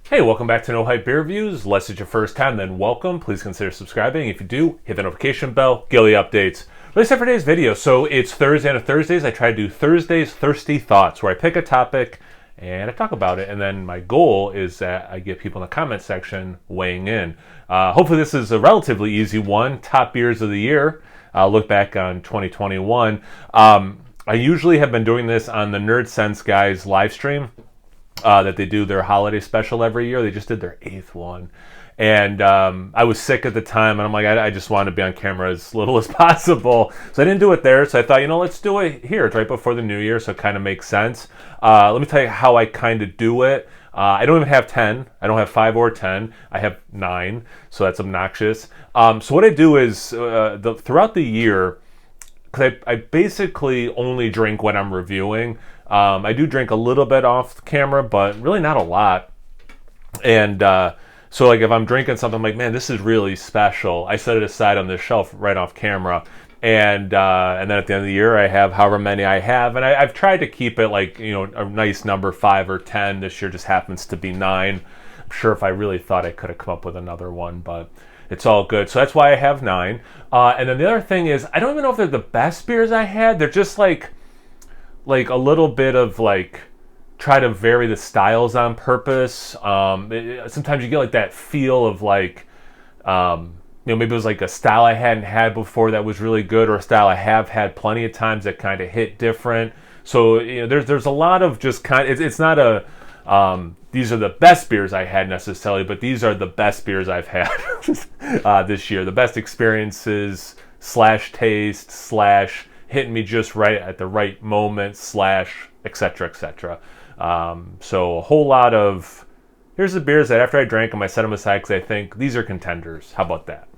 Hey, welcome back to No Hype Beer Reviews. Unless it's your first time, then welcome. Please consider subscribing. If you do, hit the notification bell, get all the updates. Really set for today's video. So it's Thursday, and on Thursdays I try to do Thursday's Thirsty Thoughts, where I pick a topic and I talk about it, and then my goal is that I get people in the comment section weighing in. Hopefully this is a relatively easy one. Top beers of the year. I'll look back on 2021. I usually have been doing this on the Nerd Sense guys live stream. That they do their holiday special every year. They just did their 8th one. And I was sick at the time, and I'm like, I just wanted to be on camera as little as possible. So I didn't do it there. So I thought, let's do it here. It's right before the new year, so it kind of makes sense. Let me tell you how I kind of do it. I don't even have 10. I don't have 5 or 10. I have 9, so that's obnoxious. So what I do is throughout the year, because I basically only drink when I'm reviewing. I do drink a little bit off camera, but really not a lot. And so like if I'm drinking something, I'm like, man, this is really special. I set it aside on the shelf right off camera. And then at the end of the year, I have however many I have. And I've tried to keep it like, a nice number, 5 or 10. This year just happens to be 9. I'm sure if I really thought I could have come up with another one, but it's all good. So that's why I have 9. And then the other thing is, I don't even know if they're the best beers I had. They're just like a little bit of like, try to vary the styles on purpose. Sometimes you get like that feel of like, maybe it was like a style I hadn't had before that was really good, or a style I have had plenty of times that kind of hit different. So there's a lot of just kind of, it's not a these are the best beers I had necessarily, but these are the best beers I've had this year. The best experiences / taste / hitting me just right at the right moment / etc. etc. So a whole lot of, here's the beers that after I drank them, I set them aside because I think these are contenders. How about that?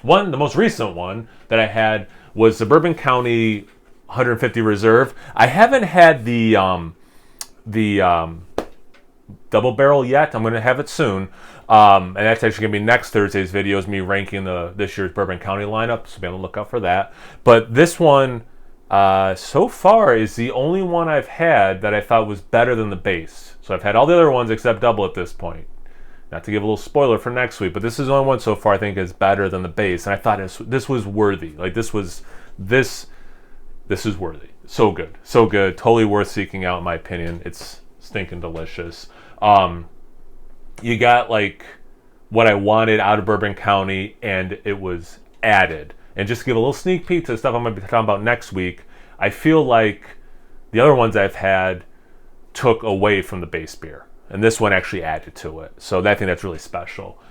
The most recent one that I had was Suburban County 150 Reserve. I haven't had the double barrel yet. I'm going to have it soon. And that's actually going to be next Thursday's video, is me ranking this year's Bourbon County lineup, so be on the lookout for that. But this one, so far, is the only one I've had that I thought was better than the base. So I've had all the other ones except double at this point. Not to give a little spoiler for next week, but this is the only one so far I think is better than the base. And I thought this was worthy. Like this is worthy. So good. So good. Totally worth seeking out, in my opinion. It's stinking delicious. You got like what I wanted out of Bourbon County, and it was added. And just to give a little sneak peek to the stuff I'm going to be talking about next week, I feel like the other ones I've had took away from the base beer, and this one actually added to it. So I think that's really special.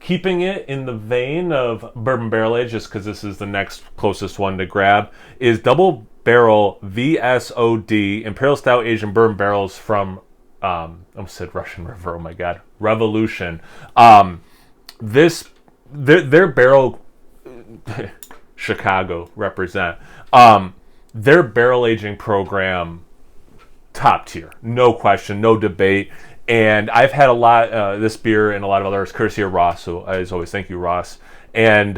Keeping it in the vein of bourbon barrel age, just because this is the next closest one to grab, is Double Barrel VSOD Imperial Stout Asian Bourbon Barrels from I almost said Russian River. Oh my God, Revolution. Their barrel, Chicago represent. Their barrel aging program, top tier, no question, no debate. And I've had a lot this beer and a lot of others, courtesy of Ross. So as always, thank you, Ross. And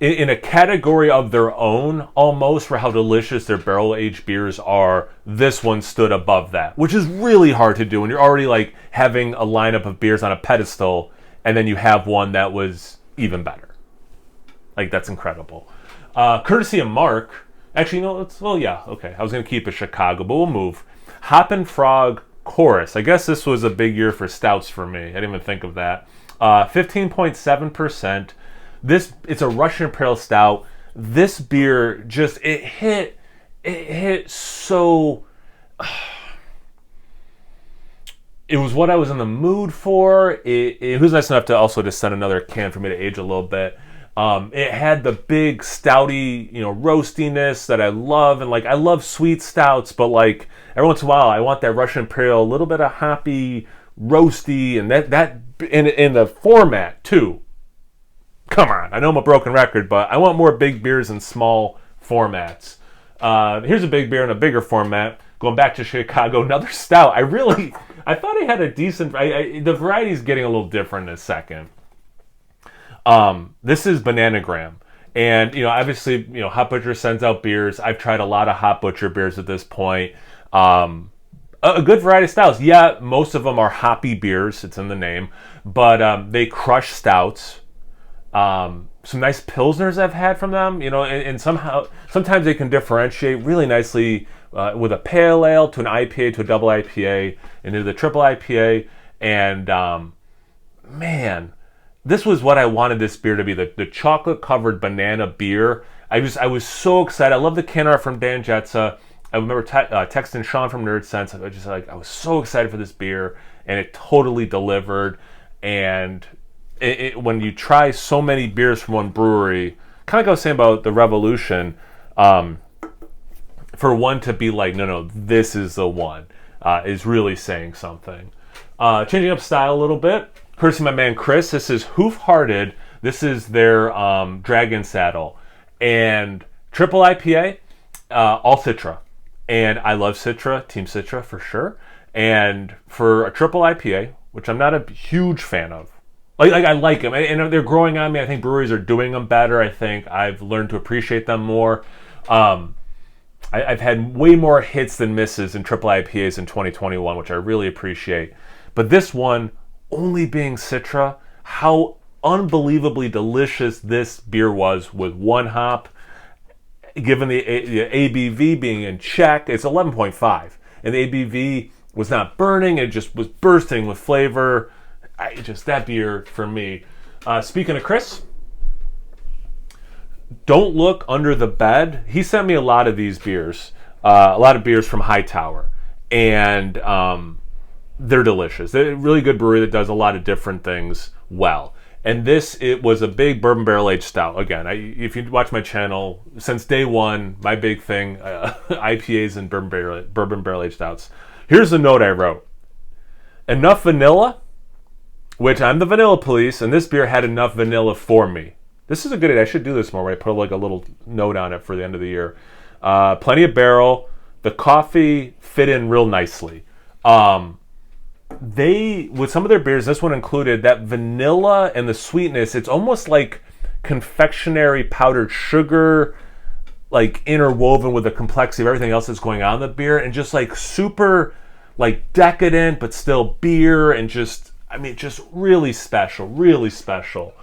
in a category of their own, almost, for how delicious their barrel-aged beers are, this one stood above that, which is really hard to do when you're already like having a lineup of beers on a pedestal, and then you have one that was even better. Like, that's incredible. Courtesy of Mark, actually, no, okay, I was going to keep it Chicago, but we'll move. Hoppin' Frog Chorus. I guess this was a big year for stouts for me. I didn't even think of that. 15.7%. It's a Russian Imperial Stout. This beer just, it hit so, it was what I was in the mood for. It was nice enough to also just send another can for me to age a little bit. It had the big stouty, roastiness that I love, and like I love sweet stouts, but like every once in a while I want that Russian Imperial, a little bit of hoppy, roasty, and that in the format too. Come on, I know I'm a broken record, but I want more big beers in small formats. Here's a big beer in a bigger format. Going back to Chicago, another stout. I thought I had a decent. The variety's getting a little different in a second. This is Bananagram, and obviously, Hot Butcher sends out beers. I've tried a lot of Hot Butcher beers at this point. A good variety of stouts. Yeah, most of them are hoppy beers. It's in the name. But they crush stouts. Some nice pilsners I've had from them, and sometimes they can differentiate really nicely with a pale ale to an IPA to a double IPA and into the triple IPA. And man, this was what I wanted this beer to be, the chocolate covered banana beer. I was so excited. I love the can art from Dan Jetsa. I remember texting Sean from Nerd Sense. I was so excited for this beer, and it totally delivered. And when you try so many beers from one brewery, kind of like I was saying about the Revolution, for one to be like, no, this is the one, is really saying something. Changing up style a little bit, courtesy of my man Chris. This is Hoof Hearted. This is their Dragon Saddle. And triple IPA, all Citra. And I love Citra, Team Citra for sure. And for a triple IPA, which I'm not a huge fan of, like I like them, and they're growing on me. I think breweries are doing them better. I think I've learned to appreciate them more. I've had way more hits than misses in triple IPAs in 2021, which I really appreciate. But this one, only being Citra, how unbelievably delicious this beer was with one hop. Given the ABV being in check, it's 11.5, and the ABV was not burning; it just was bursting with flavor. That beer for me. Speaking of Chris, don't look under the bed. He sent me a lot of these beers, a lot of beers from Hightower, and they're delicious. They're a really good brewery that does a lot of different things well. And it was a big bourbon barrel-aged stout. Again, if you watch my channel, since day one, my big thing, IPAs and bourbon barrel-aged stouts. Here's the note I wrote. Enough vanilla, which I'm the vanilla police, and this beer had enough vanilla for me. This is a good idea. I should do this more, where I put like a little note on it for the end of the year. Plenty of barrel. The coffee fit in real nicely. With some of their beers, this one included, that vanilla and the sweetness, it's almost like confectionery powdered sugar, like interwoven with the complexity of everything else that's going on in the beer, and just like super like decadent but still beer, and just really special, really special.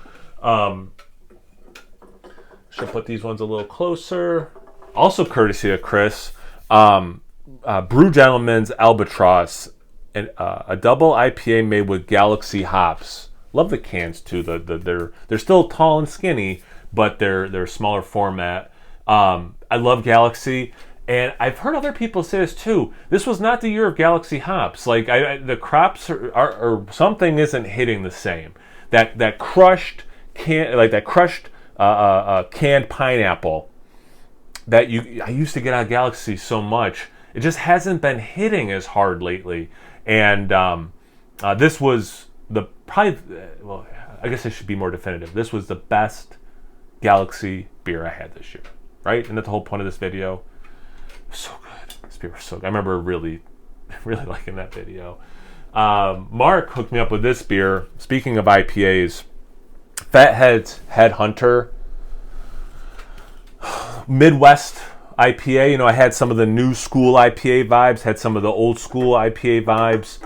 Should put these ones a little closer. Also courtesy of Chris, Brew Gentleman's Albatross, and a double IPA made with Galaxy hops. Love the cans too. They're still tall and skinny, but they're smaller format. I love Galaxy, and I've heard other people say this too. This was not the year of Galaxy hops. Like the crops are something isn't hitting the same. That crushed canned pineapple that I used to get out of Galaxy so much. It just hasn't been hitting as hard lately. And this was I guess I should be more definitive. This was the best Galaxy beer I had this year, right? And that's the whole point of this video. So good. This beer was so good. I remember really, really liking that video. Mark hooked me up with this beer. Speaking of IPAs, Fathead's Headhunter Midwest IPA. I had some of the new school IPA vibes, had some of the old school IPA vibes.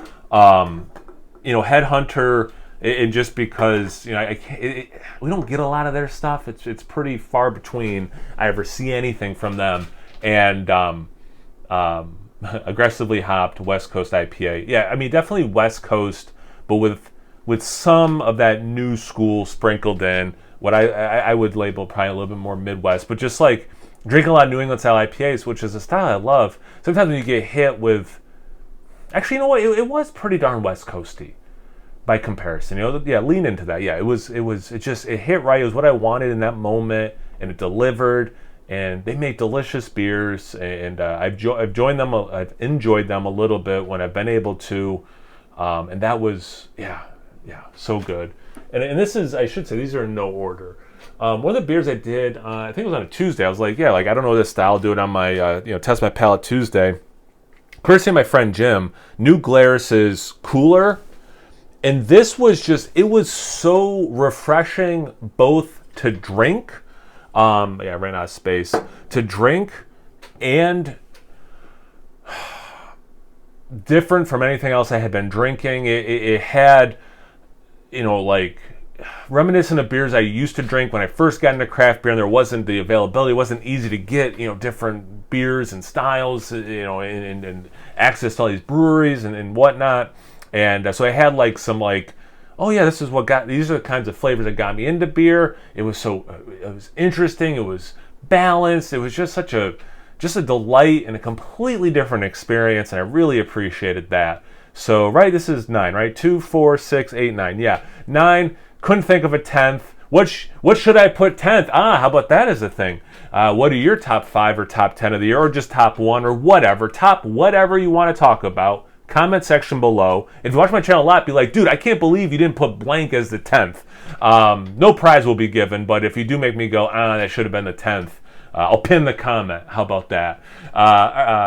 Headhunter, and just because we don't get a lot of their stuff, it's pretty far between I ever see anything from them. And aggressively hopped West Coast IPA. Yeah, definitely West Coast, but with some of that new school sprinkled in. What I would label probably a little bit more Midwest, but just like drinking a lot of New England style IPAs, which is a style I love. Sometimes when you get hit with, actually, you know what? It was pretty darn West Coasty by comparison. Lean into that. Yeah, it hit right. It was what I wanted in that moment, and it delivered. And they make delicious beers, and I've enjoyed them a little bit when I've been able to, and that was so good. And this is, I should say, these are in no order. One of the beers I did, I think it was on a Tuesday. I was like, I don't know this style. I'll do it on my test my palate Tuesday. Courtesy of my friend Jim, New Glarus's Cooler, and this was it was so refreshing both to drink. I ran out of space to drink, and different from anything else I had been drinking. It had, like reminiscent of beers I used to drink when I first got into craft beer, and there wasn't the availability. It wasn't easy to get, different beers and styles, and access to all these breweries and whatnot. And so I had like some oh yeah, these are the kinds of flavors that got me into beer. It was interesting. It was balanced. It was just just a delight and a completely different experience, and I really appreciated that. So, right, this is 9, right? 2, 4, 6, 8, 9. Yeah, 9. Couldn't think of a 10th. What should I put 10th? How about that as a thing? What are your top 5 or top 10 of the year, or just top 1 or whatever? Top whatever you want to talk about. Comment section below. If you watch my channel a lot, be like, dude, I can't believe you didn't put blank as the 10th. No prize will be given, but if you do make me go, that should have been the 10th, I'll pin the comment. How about that?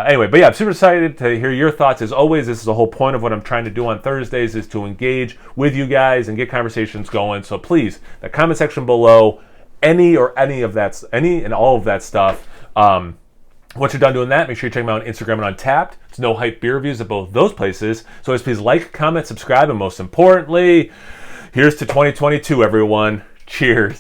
Anyway, but yeah, I'm super excited to hear your thoughts. As always, this is the whole point of what I'm trying to do on Thursdays, is to engage with you guys and get conversations going. So please, the comment section below, any and all of that stuff. Once you're done doing that, make sure you check me out on Instagram and on Tapped. It's No Hype Beer Reviews at both those places. So always please like, comment, subscribe, and most importantly, here's to 2022, everyone. Cheers.